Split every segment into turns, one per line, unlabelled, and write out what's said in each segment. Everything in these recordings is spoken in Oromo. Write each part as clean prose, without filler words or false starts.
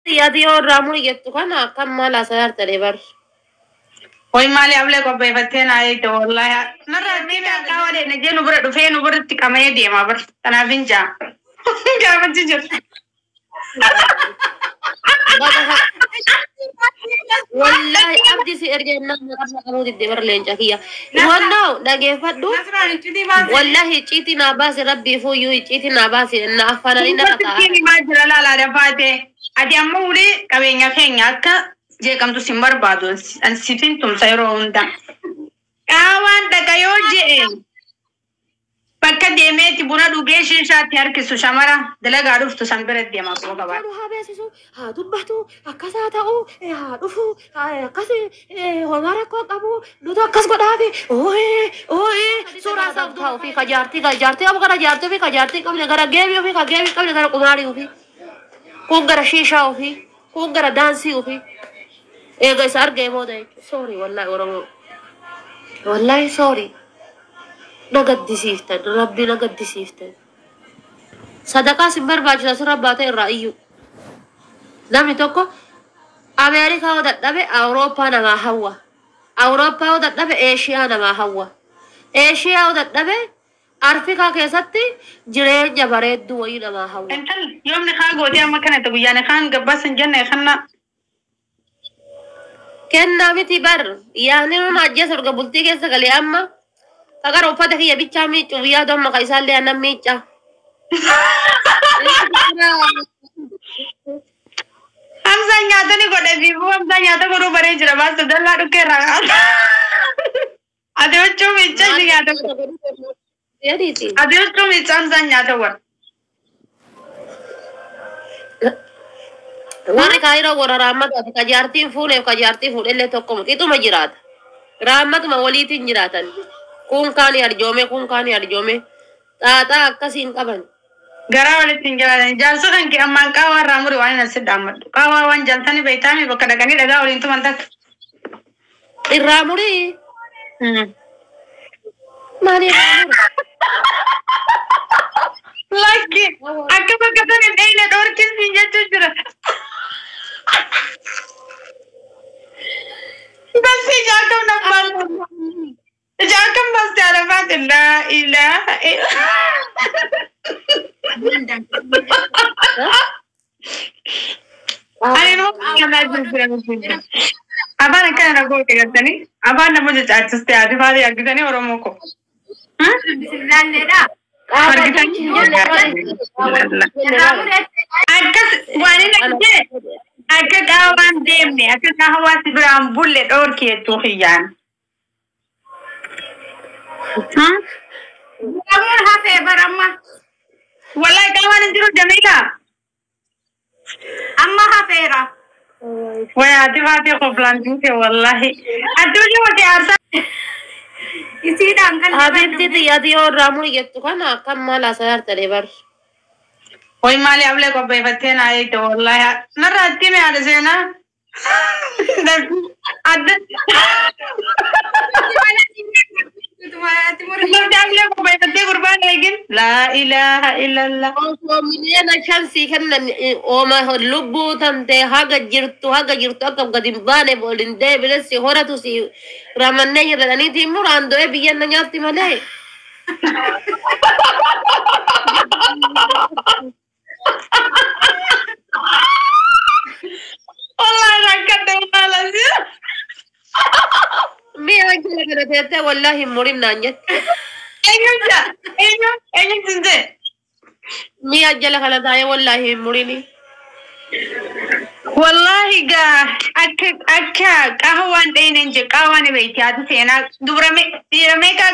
يا ديو رامو يتوكنا كم مالا سيار تريبر
وي مالي أبلغ وبيفتين عايد والله نرى ديمي أكاوالي نجي نبرد فين نبرد تكامي ديما بر تنافنجا كما تجر
والله أبدي سيرجعنا مرة كانوا تدبر لينجا هي والله دقي فدو والله تيتي ناباس ربي فويو تيتي ناباس إن أفنى لنا
كتا تيني ما جرى لا رفاتي أدي أموري كبينيا كينيا كا جي كم تسمبر بادو أن سيفين تم سيرون دا كاوان دقيو جي Bakka deemeeti buna dhugee shiishaatti harkisu shamara dalagaa dhuftu san bira deemaa qaba qabaa.
Haa beeksisu haa dubbatu akkasaa ta'u haa dhufu akkas homaara koo qabu nuti akkas godhaafi suuraa isaaf ta'u fi kajaartii qabu gara jaartii fi kajaartii qabne gara geebii ofii ka geebii qabne gara qumaarii ofii kun gara shiishaa ofii kun gara daansii ofii eega isa argee booda soorii wallahi oromoo wallahi soorii. نقد سيفتن ربي نقد سيفتن صدقة سمبر باجنا سر رباته الرأيو نامي توكو أمريكا ودت نبي أوروبا نما هوا أوروبا ودت نبي إيشيا نما هوا إيشيا ودت نبي أفريقيا كيستي جرين جبرين دوي نما هوا
انتل يوم نخان قودي أما كانت تقول نخان قباس الجنة خنا
كن نامي تبر يعني نجس قبلتي كيس قالي أما agar uffata kiyya bichaa miiccu guyyaa doon maqaa isaallee annan miicca.
Hamzaan nyaata ni godhe biifuu Hamzaan nyaata godhuu baree jira baasu dallaa dhukkee irraa ati huccuu miicca ni nyaata godhe. Ati huccuu miicca Hamzaan nyaata godhe.
Warri kaayiroo warra raammataati kajaartiin fuuneef kajaartii fuudhellee tokkuma qixuma jiraata. Raammatuma waliitiin jiraatan. Kun kaani arjoome taataa akkasiin qaban
garaa walitti hin jiraatan jaarsa kan kee ammaan qaawaa irraa muri waan asi dhaammadhu qaawaa waan jaltanii beeytaami bakka dhaqanii dhagaa waliin tuman takka
irraa murii maali
lakki akka bakka tan hin dheyne dhoorkisiin jechuu jira basi jaakam nabbaan جاكم بس تعرفات لا إله إلا أنا أبانا كان أقول كذا أبانا مجد أتستي هذه هذه أقدني ورموكو أكس وأنا نجد أكد أوان ديمني أكد نهوا سبرام بولد أوركي توخيان أمورها فيبر أما والله كمان انترو جميلة أمها فيرا ويا تباتي قبلان جوكي والله أتوجه وتي أرسل يسيد أنكل
حبيبتي تيادي اور رامو يتوكنا كم مالا سيار تريبر
وي مالي أبلغ وبيفتين عايد والله نرى أتيمي على زينا أدت لا إله إلا الله.
من شانسي كنا وما اللبو تنتي هاجا جرتو أكم قديم بانه بولين ده بلسي هورا توسي رامنة يردني تيمور عنده بيجي نجاتي ماله.
والله ركضت ولا زي.
مين أجل كده تيتا والله مريم نانجت.
أيوة جنده.
مين أجل كده تاي والله مريني.
والله أكا قهوان دينج قهوان بيتي هذا سينا دورمي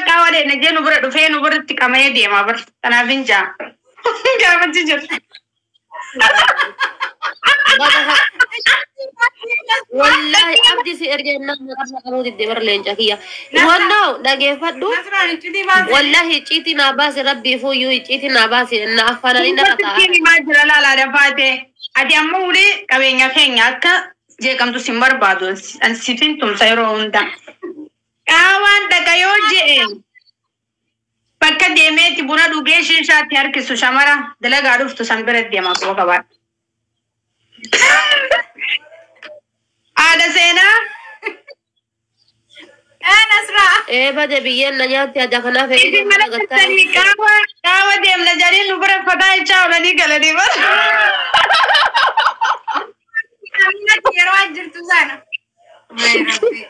قهوة دينج نبرد فين نبرد تكمل دي ما بر تنافنجا. كم تجيب.
والله أبدي سيرجعنا مرة كانوا تدبر لينجا هي والله دقي فدو والله تيتي ناباس ربي فويو تيتي ناباس إن أفنى لنا
تيتي ما جرى لا رفاتي أدي أموري كبينيا كينيا كا جي كم تسمبر بادو أن سيفين تم سيرون دا كاوان دكايو جي bakka deemeeti buna dhugee shiishaatti harkisu shamara dalagaa dhuftu san bira deemaa qaba.
بده بيجينا نياتي هذا كنا في
إذا ما نتسني كاوا ديم نجاري نبرة فتاة إيشا ولدي قلدي بس
أنا تيرو أجر تزانا ما يربي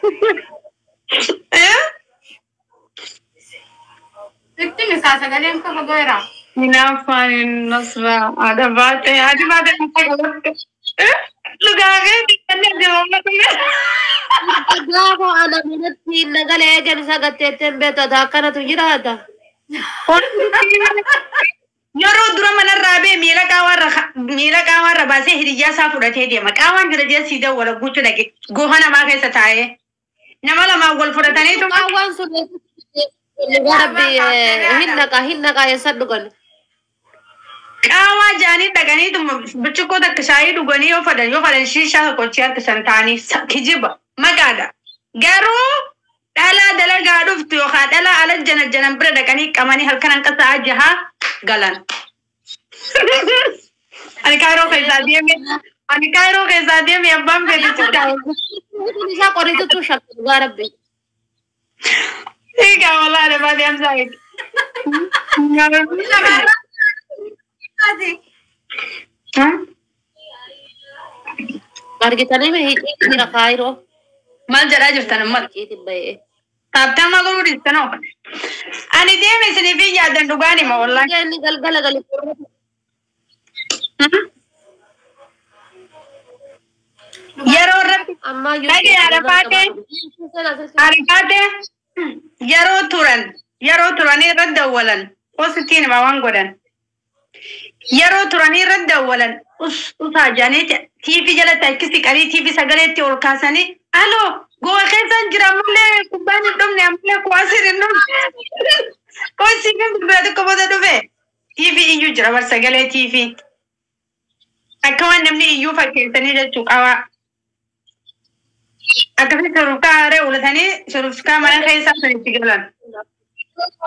تكتم ساسا قالين كم غيره
Minafan nasba ada baat lugaage dikane jawabna tumhe
Gaafa ana minatti nagalee ganisa gatteetten beeta daakana tu jiraata.
yeroo dura manarraa bee miila qaawarra baasee hiriyyaa isaa fudhatee deema qaawaan jira jee siida wala guutu dhaqe goofa namaa keessa taa'ee nama lamaan wal fudhatanii tuma
Qaawwan sun garabbi hinnaqa eessa dhugan.
qaawaa jaanii dhaqanii tuma bichikkoo takka shaayii dhuganii yoo fadhan shiishaa tokkochi harka san ta'anii kijiba maqaadha garuu dhalaa dalagaa dhuftu yookaan dhalaa ala janan bira dhaqanii qabanii halkan hanqasa jahaa galan. Ani kairoo keessaa deeme abbaan beeksisaa.
Isaa qoritutu shakku garabbi.
Egaa walaa dhabaa deemsaa eegi.
Argitanii mee jira kaayiroo.
Maal jedhaa jirtan amma?
Kiitiin bahee.
Taaptaan maa gurguristan oo? Ani deeme isiniif hin yaadan dhugaan hima wallaahi.
Inni galgala gali.
Yeroo irratti
Ammayyuu.
dhagee arifaatee yeroo turanii irra dawwalan osittiin hima waan godhan. Yeroo turanii irra dawwalan usaa jaaniiti tiifi jalatti akkisi qarii tiifi sagaleetti ol kaasanii aloo goa keessan jira ammallee kubbaan hin dhumne ammallee kuwaasiin hin dhumne koosiin hin dubbee tokko booda dhufe tiifi iyyuu jira bar sagalee tiifi akka waan namni iyyuu fakkeessanii jechuu qabaa. Akkasii shurufkaa haaree ulatanii shurufkaa mana keessaa sanitti galan.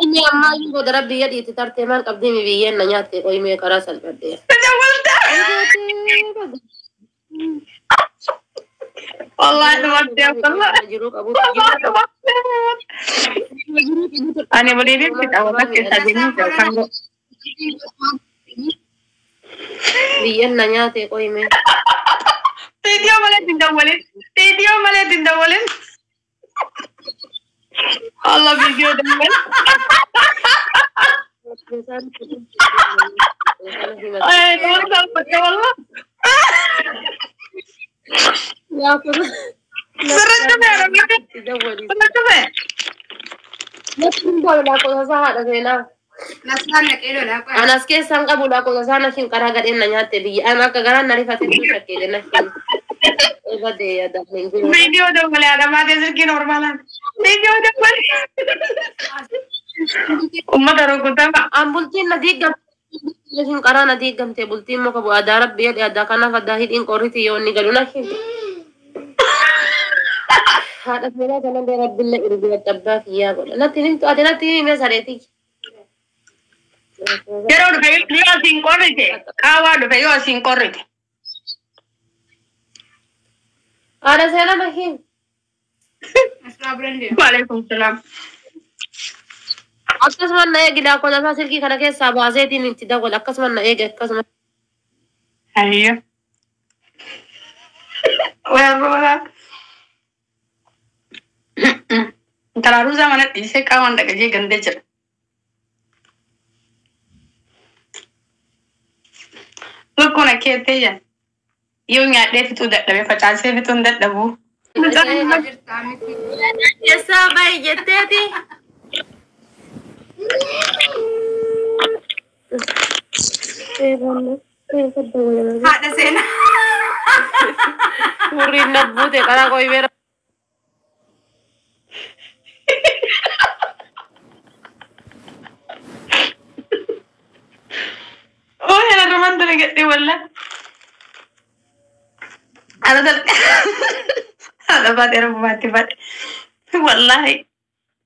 Inni ammayyuu booda rabbi yadiitti tartee maal qabdee mi biyyeen na nyaatte qoyimee karaa salphadhee.
Wallahi dhumartee ani boliin fidha keessa deemuu jalqabu.
Biyyeen na nyaate qoyimee.
Video malee dindawwalin. Allah video dindawwalin. Ay, no salpate wallah.
Ya kun.
Sirriitti meera sirriitti mee.
Nasin bola ko sa hada seenaa.
Nasaan naqeedoo laa qoya.
Anas keessan qabu la ko sa na shin qaraa gadheen na nyaatte biyya ana akka garaan na rifate tu shakkee na shin. Ebade ya da mengu.
Video dawwale adama de sirki normalan. Video dawwale. Ummata rukutama.
Ambultiin na diigam. Shin qaraa na diigamte bultiin muka bu adaa rabbi yadhi adaa kanaaf adaa hidhiin qorriti yoo inni galu na shin. Haadha seenaa kana bee rabbiin na irbii abbaa kiyyaa godha. Natti himtu ati natti himee sareeti.
Yeroo dhufe yoo asiin qorrite qaawaa dhufe yoo asiin qorrite.
Haadha seenaa na him.
Asmaa birandee.
Waalaikum salaam.
Akkasumas na eegi daakota isaa silkii kana keessaa baaseetiin itti dawwala akkasumas na eegi akkasumas.
Ayyo. Wala. Karaaruu isaa mana dhiisee qaawaan dhaqajee gandee jira. Lukkuun akkeettee jira. Yoo nyaadhee fixuu dadhabe facaasee fixuun dadhabuu.
Jirtaa miti.
Keessaa baay'ee jetteeti.
Haadha seenaa.
Furiin nabbuute karaa qoybeera.
Oh, yana roman dole gadde walla. Ada baate rabbaatti baate. Wallahi.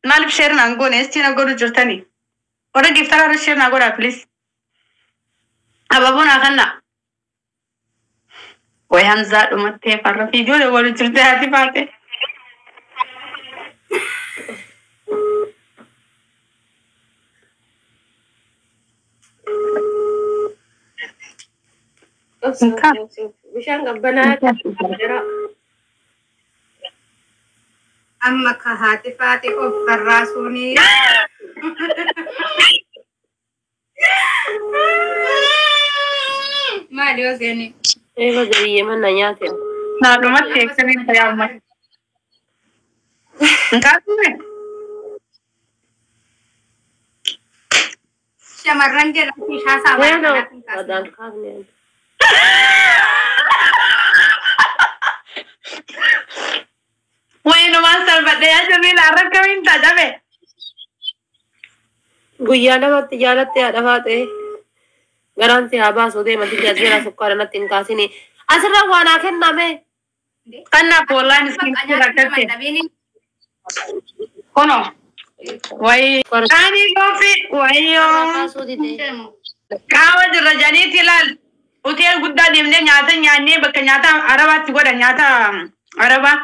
Maalif share naan goone esti na godhu jirtani. Ora giftara ra share na godha please. Ababuna kanna. Way Hamza dhumatte farra video de wal jirte hati baate.
بشان قبنا
أما كهاتفاتي أوفر راسوني ما ديوزيني
ايه بدري من نياتي
نادو ما تكسبين يا أمي نكاسمه
شمرن جرا في شاسا
وينو ودان خاغني
وينو ما سالفة يا جميل عرفك مين تجابه
guyyaa lamatti jaalatte haadha faate garaan si haa baasu deemati jazbeera sukkaara natti hin kaasini asirra waan haa kenname
kanna poolaan isin rakkate kono way ani gofi wayo
kaasuu dide
kaawa jirra janiiti ilaal hotel guddaa deemnee nyaata nyaannee bakka nyaata arabaatti godha nyaata arabaa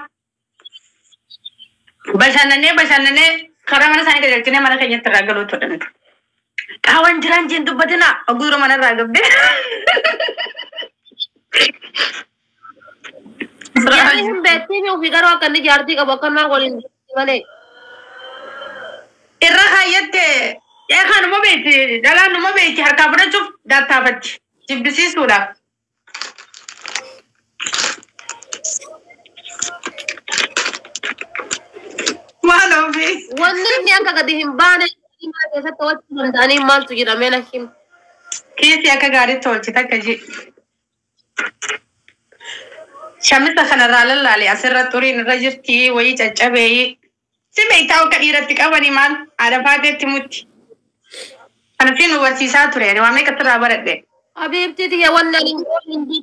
bashannanee karaa mana isaanii galchinee mana keenyatti irraa galuutu danda'u. Kaawan jiraan jeen dubbatina aguyura mana irraa gabdee.
yaani hin beektiin ofii garuu akka inni jaartii qabu akkanaa waliin malee
Irra kaayyatti kanuma beekti dhalaan numa beekti harkaa fudhachuuf daattaafatti jibbisiisuudhaaf. Maal ofii?
wanni inni akka gadi hin baane himaa keessatti walitti danda'anii maaltu jedhamee na him
Kiisi akka gaariitti tolchite akka jedhi. Shamisa kanarraa lallaale asirra xuriin irra jirti wayii caccabee si beektaa akka dhiiratti qabanii maal haadha faateetti mutti. Kana fi nu barsiisaa ture ani waa meeqatti irraa baradhe.
habiibtii tiyya wanni ani hindi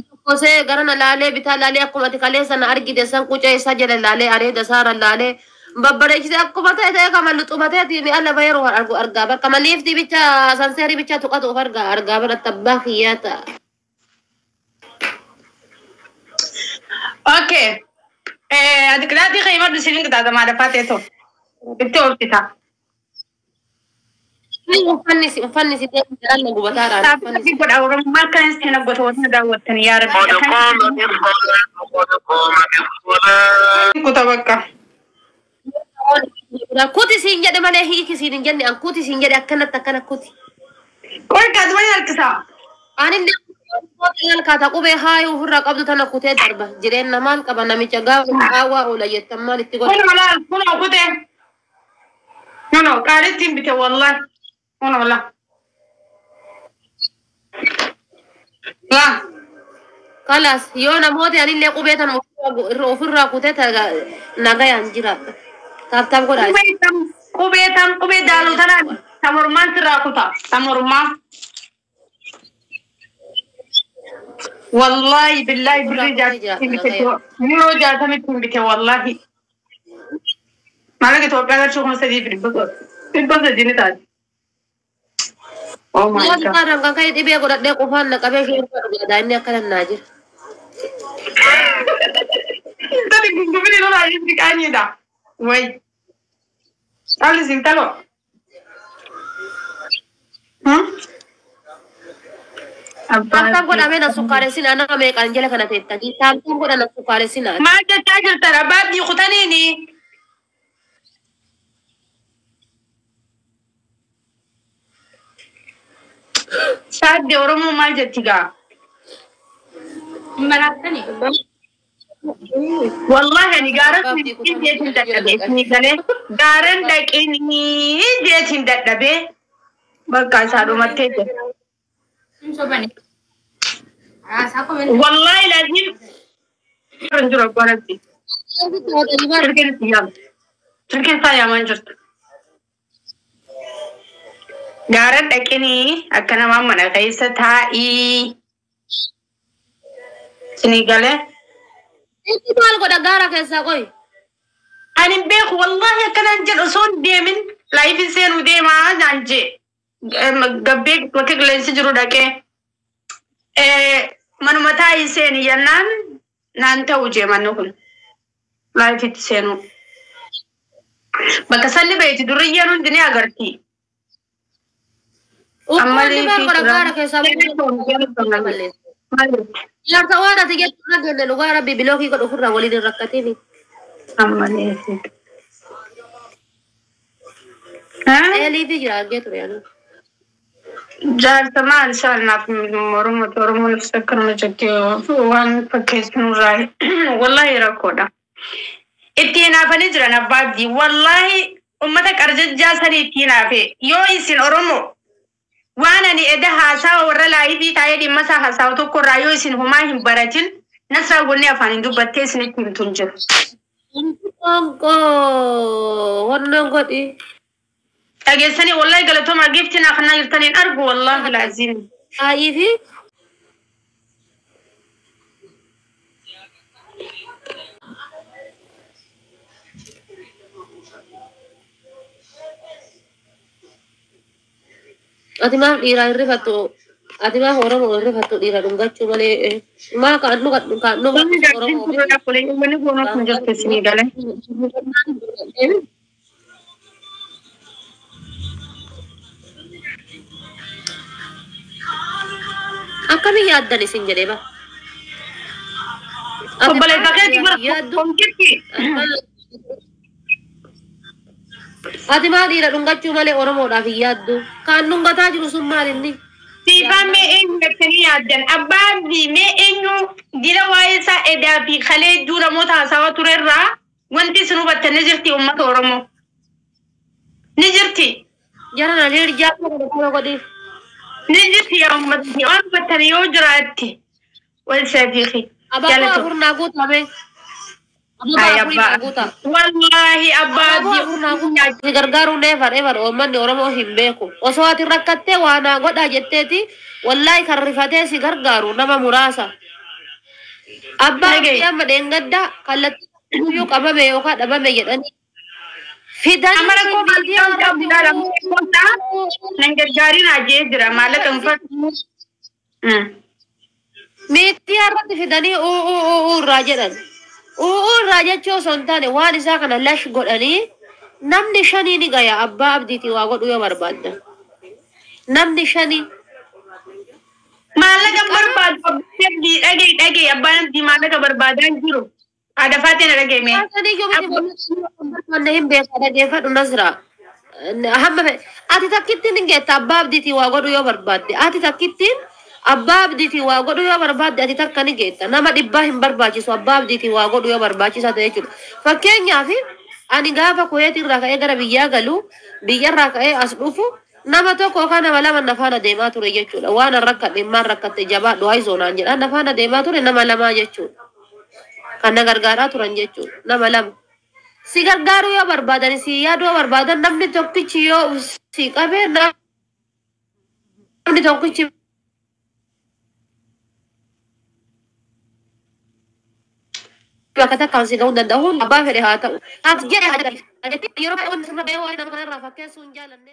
tokkosee gara na laalee bitaa laalee akkuma ati kalee sana argite san qucee isaa jala laalee areeda isaarra laalee babbareechise akkuma ta'e kamallu xumateetiin alla bayeroo argaa bar kamaliifti bicha sanseerii bicha tuqatu of argaa bar attabbaa kiyyaata.
Okay. Ati kilaatii qayyima dusiin qixaata maadha faatee ta'u. Itti oolchita.
Uffanni si deemu jalaan gubataadhaan.
Saafii godha Oromoo akka inni seenaa gosoota daawwattanii yaada. Kuta bakka.
Kuti siin jedhe malee hiiki siin hin jenne an kuti siin jedhe akkanatti akkana kuti.
Qoy kaatuma ni harkisa.
Anillee kaataa qubee haayuu ofirraa qabdu tana kutee darba jireenya maal qaba namicha gaafa haawaa oola jettan maal itti godha.
Kun malaal kun kutee. Kuno qaalitti hin bite wallahi. Kuno la. La.
Kalas yoo namooti anillee qubee tana ofirraa kutee nagayaan jiraata. Taaptaap godhaa.
Qubee daaluu tanaan tamormaan sirraa kutaa. Tamormaa. والله بالله بالله يورو جاتمي تنبيك والله ما لقيت وقعت شو مسدي في البصر جيني تاج oh my god
sekarang kan kayak tiba aku dah kufan nak kabeh ada ini akan najir
tadi gue beli lo lagi di kani dah woi kali sing talo
Tamtam ko namin ang sukare sina na kami kanjela kana teta. Di tamtam ko na ng sukare sina.
Maja charger tarabat di ko tanini. Saat di Oromo maja tiga.
مراتني
والله يعني قارن ديت ندبه ني قال قارن دقيني ديت ندبه بقى صاروا متته
شوفني ساكو من
والله لازم رنجر قرتي تركن saya manjur قارن دقيني اكنا ما من قيس تاي sini gale
Itu mal ko dagara kesa koy.
Anin bek wallahi kanan jel son demin life sen ude ma janje gabbe wake glen si juru dake manumata isen yanan nan ta uje manukun life senu baka salli bayti durriyanun dini agarti Ammalii
Uummanni
fi
maal godha gaara keessaa Jaarsa waan ati jettu dhageenye dhugaa rabbi bilookii godhu ofirraa waliin hin rakkatini.
ammalii fi.
Eelii fi jira argee ture yaani.
Jaarsa maal isaanaaf Oromoon ibsa akkanuma jettee waan fakkeessu nurraa wallahi rakkoodha. Itti hinaafanii jiran abbaaddi wallahi ummata qarjajjaa sanii itti hinaafe yoo isin Oromoo waan ani eda haasawa warra laayifii taa'ee dhimma isaa haasawa tokko irraa yoo isin humaa hin baratin nasraa gonne afaan hin dubbattee isinitti himtu hin jiru.
Wannan godhi.
Dhageessanii wallahi galatooma giftiin akkanaa jirtaniin argu wallahi laazim.
Aayii fi ati maaf dhiiraa hirrifattu ati maaf Oromoo hirrifattu dhiira dhungachuu malee maa kaannu Oromoo
Wani goonoo kun jirtu isinii galee.
akkamiin yaaddan isin jedhee ba
Obboleessa keetii bara konkitti.
ati maa dhiira dhungachuu malee Oromoodhaaf hin yaaddu kaan dhungataa jiru sun maal inni
Siifaan mee eenyu jettanii yaaddan abbaan fi mee eenyu dila waa'ee isaa edaa fi kalee juu namoota haasawaa turerraa wanti isin hubattan ni jirti uummata Oromoo. Ni jirti.
jara na leer jaappa godhi
Ni jirti yaa uummata fi waan hubattan yoo jiraatti wal sabiiqi.
ababa furnaa guutame
Ay abbaa. Wallahi abbaa
si gargaaruu neefar ebar uummanni Oromoo hin beeku osoo ati rakkattee waanaa godhaa jetteeti wallahi kan rifatee si gargaaru nama muraasa abbaa fi amma dheengaddaa kallattii iyyuu qabame yookaan dhabame jedhanii fidan
Amara koo maaltu qabdaa nan gargaarin ajee jira maallaqa hin fudhatu.
miidiyaa irratti fidanii irraa jedhan irraa jechuu osoo hin taane waan isaa kana lash godhanii namni shanii ni gaya abbaa abdiitii waa godhu yoo barbaaddan namni shanii
Maallaqa barbaadu abdii dhagee abbaan abdii maallaqa barbaadaa jiru. Haadha faateen dhagee mee.
wanne hin beekaa dhageeffadhu nasra hamma fe ati takkittiin hin geetta abbaa abdiitii waa godhu yoo barbaadde ati takkittiin abbaa abdiitii waa godhu yoo barbaadde ati takka ni geetta nama dhibbaa hin barbaachisu abbaa abdiitii waa godhu yoo barbaachisaa ta'e jechuudha fakkeenyaaf ani gaafa kuweetii irraa ka'ee gara biyyaa galu biyyarraa ka'ee as dhufu nama tokko yookaan nama lama nafaana deemaa ture jechuudha waan an rakkadhe maan rakkatte jabaadhu haizoonaan jedha nafaana deemaa ture nama lamaa jechuudha kan na gargaaraa turan jechuudha nama lama si gargaaruu yoo barbaadan si yaaduu yoo barbaadan namni tokkichi yoo si qabee namni tokkichi bakka takkaan si ga'uu danda'u abbaa fedhe haa ta'u. Ati jedhe haa jedhani. Yeroo baay'ee wanti sirna bahee waan nama kanarraa fakkeessuu hin jaalanne.